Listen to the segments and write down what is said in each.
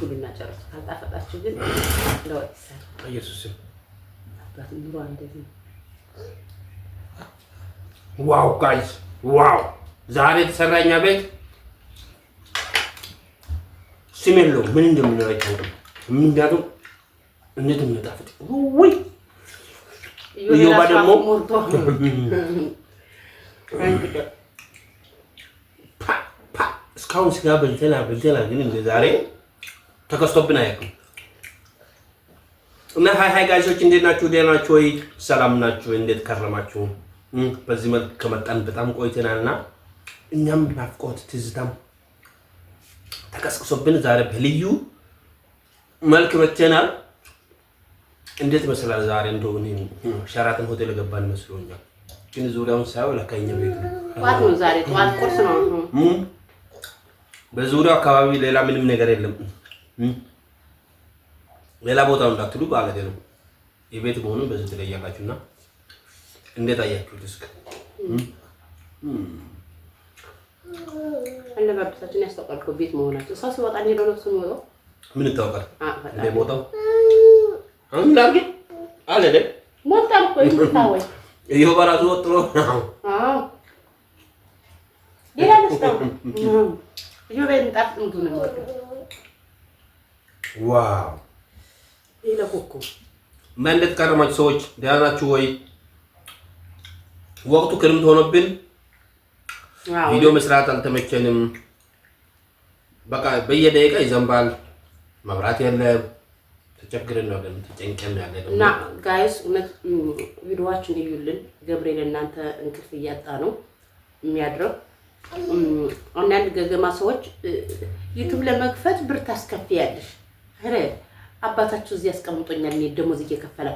ብሉና ጨርሱ። ካልጣፈጣችሁ ግን ለወጥ ይሰራል። ኢየሱስ አባት ኑሮ እንደዚህ ዋው ጋይስ ዋው! ዛሬ የተሰራኛ ቤት ስም የለውም። ምን እንደምንለው አይታወቅም። ምክንያቱም እንዴት እንደሚጣፍጥ ወይ ይዮባ ደግሞ እስካሁን ስጋ በልተናል ግን እንደ ዛሬ ተከስቶብን አያውቅም። እና ሃይ ጋይሶች እንዴት ናችሁ? ደህና ናችሁ ወይ? ሰላም ናችሁ? እንዴት ከረማችሁ? በዚህ መልክ ከመጣን በጣም ቆይተናልና እኛም ናፍቆት ትዝታም ተቀስቅሶብን ዛሬ በልዩ መልክ መጥተናል። እንዴት መሰላል? ዛሬ እንደው ሸራተን ሆቴል ገባን መስሎኛል፣ ግን ዙሪያውን ሳይው ለካኛ ቤት ነው። ጧት ነው ዛሬ ጧት ቁርስ ነው። በዙሪያው አካባቢ ሌላ ምንም ነገር የለም። ሌላ ቦታ እንዳትሉ ማለት ነው። የቤት መሆኑን በዚህ ትለያላችሁና እንዴት አያችሁት? እስከ አለባበሳችን ያስተቀልኩ ቤት መሆናችን ሰው ሲወጣ ሄዶ ነው የሚወጣው። ምን ይታወቃል? እንደ ቦታው አሁን ዳርጌ አለ አይደል? ሞታል እኮ ይታወይ ይሄው በራሱ ወጥሮ አዎ ሌላ ነው ይሄው በእንጣፍ ነው ዋው! ይለኮኩ እንዴት ከረማችሁ ሰዎች? ደህና ናችሁ ወይ? ወቅቱ ክረምት ሆኖብን ቪዲዮ መስራት አልተመቸንም። በቃ በየደቂቃ ይዘንባል፣ መብራት የለም፣ ተቸግረን ነው ያለን፣ ተጨንቀን ነው ያለን። እና ጋይስ ቪዲዮዋችን ይዩልን። ገብርኤል እናንተ እንቅልፍ እያጣ ነው የሚያድረው። አንዳንድ ገገማ ሰዎች ዩቲዩብ ለመክፈት ብር ታስከፍያለሽ። አረ አባታችሁ እዚህ ያስቀምጦኛል እኔ ደሞዝ እየከፈለ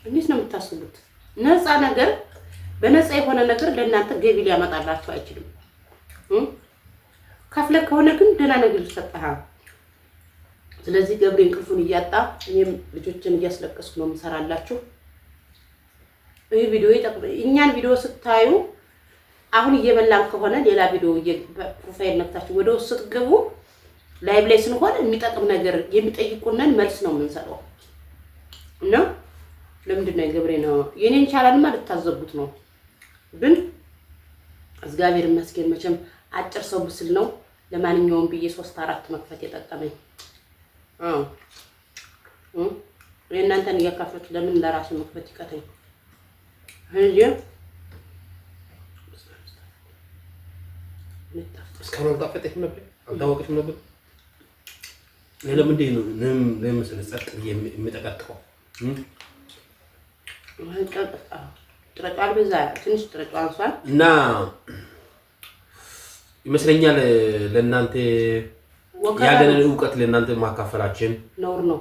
እንዴት ነው የምታስቡት? ነፃ ነገር በነፃ የሆነ ነገር ለእናንተ ገቢ ሊያመጣላችሁ አይችልም። ከፍለ ከሆነ ግን ደህና ነገር ይሰጣሃል። ስለዚህ ገብሬ እንቅልፉን እያጣ እኔም ልጆችን እያስለቀስኩ ነው የምሰራላችሁ። ይህ ቪዲዮ እኛን ቪዲዮ ስታዩ አሁን እየበላን ከሆነ ሌላ ቪዲዮ ፕሮፋይል ነክታችሁ ወደ ውስጥ ስትገቡ ላይቭ ላይ ስንሆን የሚጠቅም ነገር የሚጠይቁንን መልስ ነው የምንሰጠው እና ለምንድን ነው ገብሬ ነው የኔን ቻናል ማለት ታዘቡት ነው። ግን እግዚአብሔር ይመስገን መቼም አጭር ሰው ብስል ነው። ለማንኛውም ብዬ 3-4 መክፈት የጠቀመኝ የእናንተን እያካፈቱ ለምን ለራሴ መክፈት ይቀተኝ እንጂ እስካሁን አልጣፈጠኝም ነበር፣ አልታወቀችም ነበር። ለምንድን ነው ለምሳሌ ጸጥ የሚጠቀጥቀው? ጥረጫል በዛ ትንሽ ጥረጫል አንሷል እና ይመስለኛል ለእናንተ ያለንን ዕውቀት ለእናንተ ማካፈላችን ነውር ነው።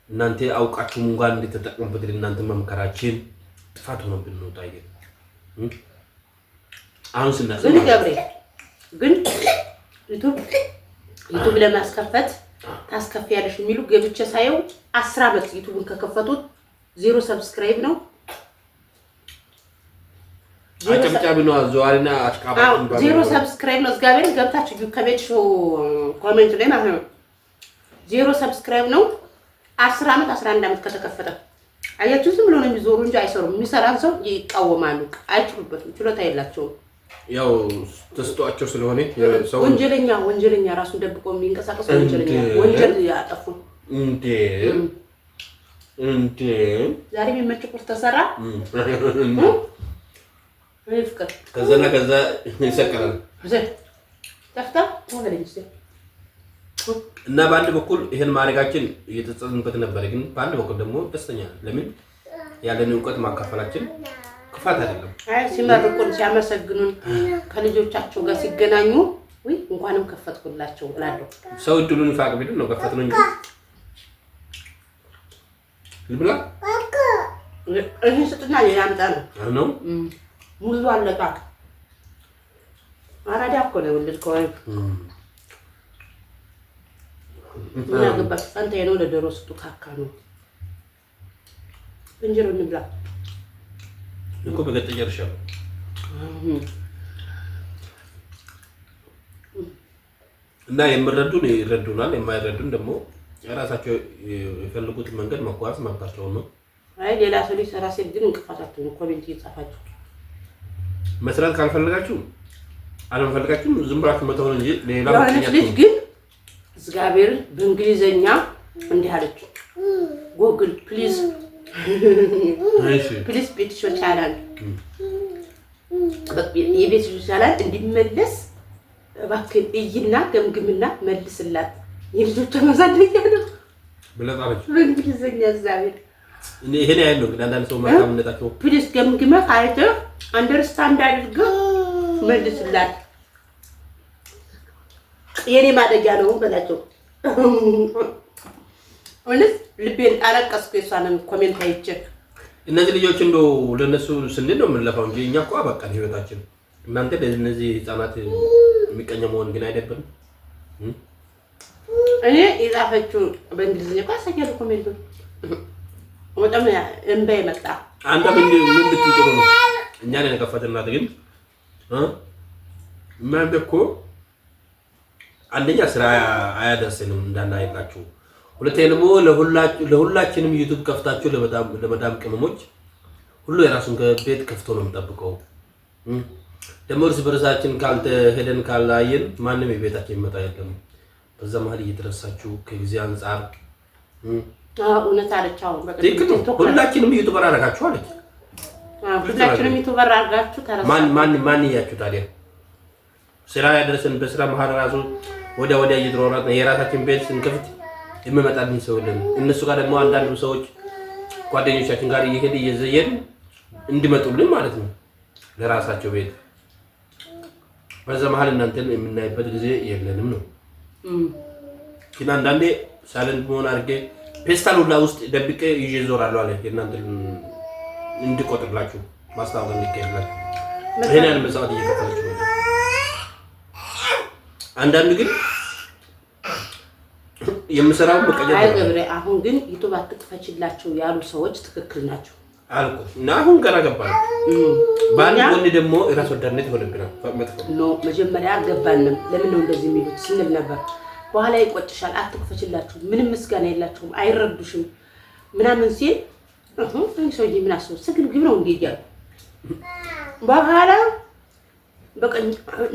እናንተ አውቃችሁ እንኳን እንድትጠቀሙበት ለእናንተ መምከራችን ጥፋት ሆኖብን ነው ታየ። አሁን ስናስብ ግን ገብሬ ግን ዩቲዩብ ለማስከፈት ታስከፍያለሽ የሚሉ ገብቼ ሳየው 10 አመት ዩቲዩብን ከከፈቱት 0 ሰብስክራይብ ነው። አጨብጫቢ ነው አዘዋሪና አሽቃባጭ ነው። 0 ሰብስክራይብ ነው። እግዚአብሔር ገብታችሁ ከቤት ሾው ኮሜንት ላይ ማለት ነው 0 ሰብስክራይብ ነው። 10 አመት 11 አመት ከተከፈተ አያችሁ። ዝም ብሎ ነው የሚዞሩ እንጂ አይሰሩም። የሚሰራን ሰው ይቃወማሉ። አይችሉበትም፣ ችሎታ የላቸውም። ያው ተስጧቸው ስለሆነ ሰው ወንጀለኛ ራሱን ደብቆ የሚንቀሳቀስ ወንጀል ያጠፉ እንዴ ዛሬ የሚመጭ ቁርስ ተሰራ ፍቅር ከዛ ይሰቀላል ተፍታ እና በአንድ በኩል ይሄን ማድረጋችን እየተጸጸትንበት ነበር፣ ግን በአንድ በኩል ደግሞ ደስተኛ ነን። ለምን ያለን ዕውቀት ማካፈላችን ክፋት አይደለም። ሲመርቁን ሲያመሰግኑን ከልጆቻቸው ጋር ሲገናኙ ወይ እንኳንም ከፈትኩላቸው እላለሁ። ሰው እድሉን ይፋቅ ቢሉ ነው ከፈት ነው እንጂ ልብላ እሺ ስጥና ያምጣ ነው ሙሉ አለቃ አራዳ እኮ ነው ወልድከው ምን አገባሽ አንተ የነው ለዶሮ ስጡ ካካ ነው እንጀሮ እንብላ እኮ በገጠ ጀርሻለሁ። እና የምረዱን ይረዱናል፣ የማይረዱን ደግሞ የራሳቸው የፈልጉትን መንገድ መጓዝ መብታቸው ነው። አይ ሌላ ሰው ሊሰራ ሲል ግን እንቅፋታችሁ ነው። ኮሜንት እየጻፋችሁ መስራት ካልፈለጋችሁ አለመፈለጋችሁ ዝም ብላችሁ መተው እንጂ ሌላ ልጅ ግን እግዚአብሔር በእንግሊዘኛ እንዲህ አለች። ጎግል ፕሊዝ ቤትሽ ቻናል የቤትሽ ቻናል እንዲመለስ እባክህ እይና ገምግምና መልስላት። የልጆቿ ማሳደጊያ ነው ብለጣለች በእንግሊዘኛ እግዚአብሔር ይሄን ያለው ግን አንዳንድ ሰው ማታምነታቸው ፕሊዝ ገምግመህ አይተህ አንደርስታንድ አድርገህ መልስላት። የኔ ማደጊያ ነው በላቸው። ወንስ ልቤን አለቀስኩ የሷንም ኮሜንት አይቼ። እነዚህ ልጆች እንደው ለነሱ ስንል ነው የምንለፋው እንጂ እኛ እኮ በቃ ህይወታችን እናንተ ለነዚህ ህፃናት የሚቀኘ መሆን ግን አይደብርም። እኔ የጻፈችው በእንግሊዝኛ ቋሰኛል ኮሜንቱ ወጣም እንባ ይመጣ አንተ ምን ብትል ጥሩ ነው። እኛ ነን የከፈትናት ግን እናንተ እኮ አንደኛ ስራ አያደርስንም እንዳናይላችሁ፣ ሁለተኛ ደግሞ ለሁላችንም ዩቲዩብ ከፍታችሁ ለመዳም ቅመሞች ሁሉ የራሱን ቤት ከፍቶ ነው የምጠብቀው። ደግሞ እርስ በርሳችን ካልተሄደን ካላየን ማንም የቤታችን ይመጣ የለም። በዛ መሀል እየተረሳችሁ ከጊዜ አንፃር እውነት አለቻው ሁላችንም ዩቲዩበር አደረጋችሁ አለች። ሁላችንም ዩቲዩበር አደረጋችሁ ተረሳ። ማን ያያችሁ ታዲያ? ስራ ያደረሰን በስራ መሀል ራሱ ወዲያ እየተሯሯጥ የራሳችን ቤት ስንከፍት የሚመጣልን ሰው የለም። እነሱ ጋር ደግሞ አንዳንዱ ሰዎች ጓደኞቻችን ጋር እየሄድ እየዘየን እንዲመጡልን ማለት ነው ለራሳቸው ቤት። በዛ መሀል እናንተን የምናይበት ጊዜ የለንም ነው። ግን አንዳንዴ ሳይለንት መሆን አድርጌ ፔስታል ሁላ ውስጥ ደብቄ ይዤ ዞራለሁ አለ የእናንተን እንዲቆጥርላችሁ ማስታወቂያ እንዲካሄድላችሁ ይሄን ያህል መስዋዕት እየከፈለች ነው። አንዳንድ ግን የምሰራው በቀጀ አይገብሬ አሁን ግን ዩቲዩብ አትክፈችላቸው ያሉ ሰዎች ትክክል ናቸው አልኩ እና አሁን ገና ገባን። ባንድ ወንድ ደግሞ እራስ ወዳድነት ይሆንብናል። መጀመሪያ አልገባንም ለምን ነው እንደዚህ የሚሉት ስንል ነበር። በኋላ ይቆጭሻል፣ አትክፈችላችሁ፣ ምንም ምስጋና የላችሁም፣ አይረዱሽም ምናምን ሲል ሰውዬ ምን አስበው ስግብግብ ነው እንዴ ያሉ በኋላ በቃ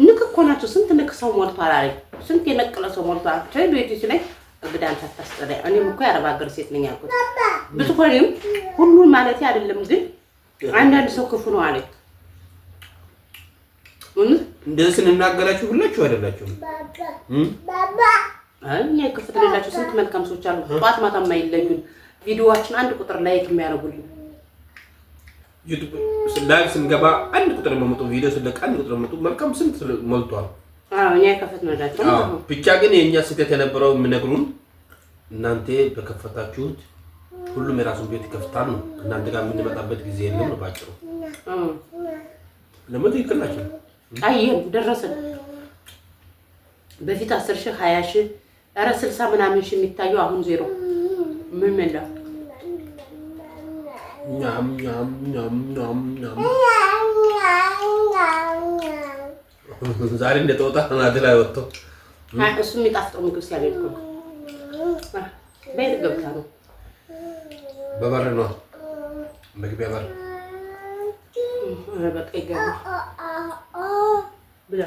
ንክ እኮ ናቸው። ስንት ንክ ሰው ሞልቷል አለኝ። ስንት የነቀለ ሰው ሞልቷል። ቤት ሲለኝ እግዳን ታስተስጠለኝ። እኔም እኮ የአረብ ሀገር ሴት ነኝ አልኩት። ብትኮሪም ሁሉን ማለት አይደለም ግን አንዳንድ ሰው ክፉ ነው አለኝ። እንደዚህ ስንናገራችሁ ሁላችሁ አይደላችሁም ባባ እኛ ክፍት ሌላችሁ ስንት መልካም ሰዎች አሉ። ጧት ማታ የማይለዩን ቪዲዮዋችን አንድ ቁጥር ላይክ የሚያደርጉልን ዩቲዩብ ላይቭ ስንገባ አንድ ቁጥር መምጡ ቪዲዮ ስለቅ አንድ ቁጥር መምጡ መልካም ስንት ሞልቷል። እኛ ከፈት ነዳችሁ ብቻ ግን የኛ ስህተት የነበረው የምነግሩን እናንተ በከፈታችሁት ሁሉም የራሱን ቤት ይከፍታል ነው። እናንተ ጋር የምንመጣበት ጊዜ የለም ነው ባጭሩ። ለምን ይከላችሁ? አየን ደረሰን። በፊት 10,000 20,000 ኧረ 60 ምናምን ሺህ የሚታየው አሁን ዜሮ ምን መላ ኛም ዛሬ እንደተወጣ ናት ላይ ወጥቶ እሱ የሚጣፍጠው ምግብ ሲያገኝ ነው። ቤት ገብታ ነው በበር ነው መግቢያ በር በቃ ይገባ ብላ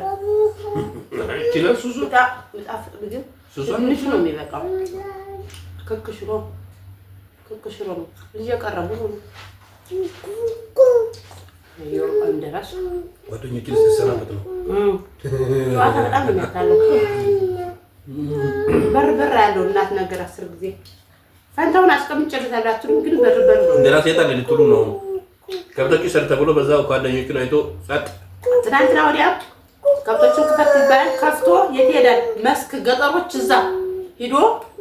ችለሱ ሱታ የሚጣፍጥ ምግብ ሱሱ ትንሽ ነው የሚበቃው። ክክሽሮ ነው እየቀረቡ ነው ይኸው እንደራስ ጓደኞችን ስትሰናበት ነው ጨዋታ በጣም ነው የሚያታለው። በር ያለው እናት ነገር 10 ጊዜ ፈንታውን አስቀምጬልታላችሁ ግን በር ነው እንደራስ የታለ ልትሉ ነው። ከብቶቹ ሰር ተብሎ በዛው ጓደኞቹን አይቶ ጸጥ ትናንትና ወዲያ ከብቶቹን ክፈት ይባል ከፍቶ የት ሄዳል? መስክ ገጠሮች እዛ ሂዶ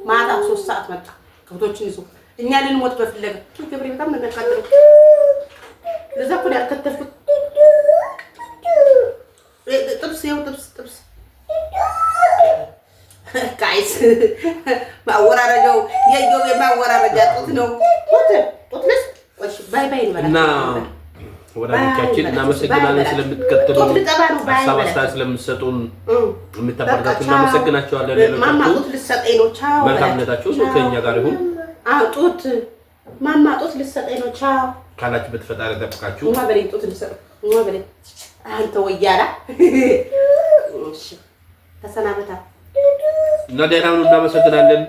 ማታ 3 ሰዓት መጣ ከብቶቹን ይዞ እኛ ልንሞት በፍለጋ ገብሬ በጣም ነው የሚያቃጥለው። ለዛ እኮ ያልከተፍኩት ጥብስ ይኸው ጥብስ ጋይስ ማወራረጃው የማወራረጃ ጡት ነው። ጡትስ ባይ እንበላለን። እና ወዳጆቻችን እናመሰግናለን ስለምትከተሉ ሀሳብ አስተያየት ስለምትሰጡን የምታበረታቱን እናመሰግናችኋለን። ማማ ጡት ልትሰጠኝ ነው ቻው። መልካምነታችሁ ከእኛ ጋር ይሁን። ጡት ማማ ጡት ልትሰጠኝ ነው ቻው ካላችሁበት ፈጣሪ ይጠብቃችሁ። ማማ በለኝ ጡት ልትሰጠኝ ማማ በለኝ አንተ ወያላ እሺ ተሰናበታ እና ደህና ሁኑ። እናመሰግናለን።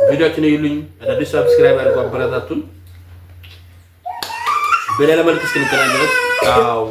ቪዲዮአችንን ይሉኝ አዳዲስ ሰብስክራይብ አድርጉ፣ አበረታቱን። በሌላ መልክ እስክንገናኝ ድረስ ቻው።